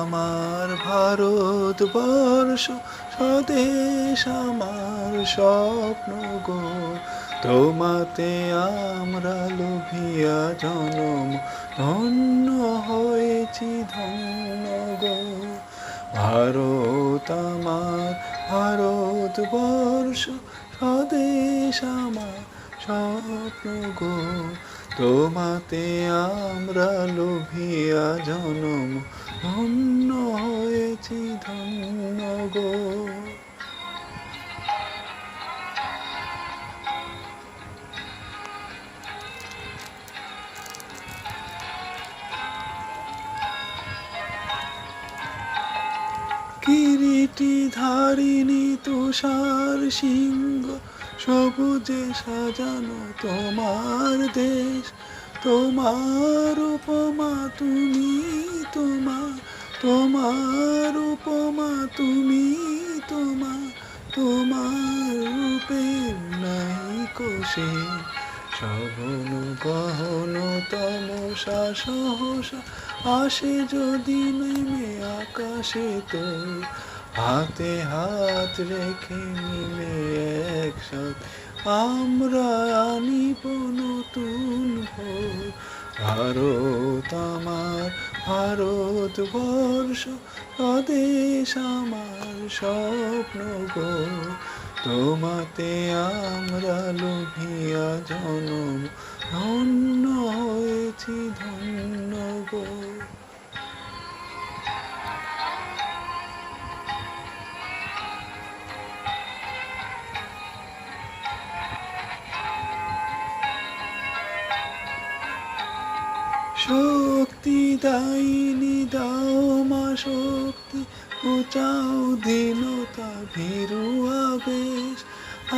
আমার ভারতবর্ষ স্বদেশ আমার স্বপ্ন গো, তোমাতে আমরা লোভিয়া জনম ধন্য হয়েছি ধন্য গো। ভারত আমার ভারতবর্ষ স্বদেশ আমার স্বপ্ন গো, তোমাতে আমরা লোভিয়া জনম ধন্য হয়েছি ধন্য গো। কিরীটি ধারিণী তুষার সিংহ সবুজে সাজানো তোমার দেশ, তোমার উপমা তুমি, তোমার উপমা তুমি, তোমার রূপের নাইকো শেষ। সঘন গহন তমসা সহসা আসে যদি নেমে আকাশে, তো হাতে হাত রেখে মিলে একসাথে আমরা আনিব নতুন ভোর। ভারত আমার ভারতবর্ষ স্বদেশ আমার স্বপ্ন গো, তোমাতে আমরা লোভিয়া জনম ধন্য হয়েছি ধন্য গো। শক্তি দাইনি দাও মা শক্তি, ঘুচাও দীনতা ভীরু আবেশ।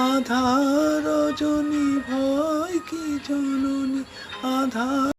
আধার রজনী ভয় কি জননী আধার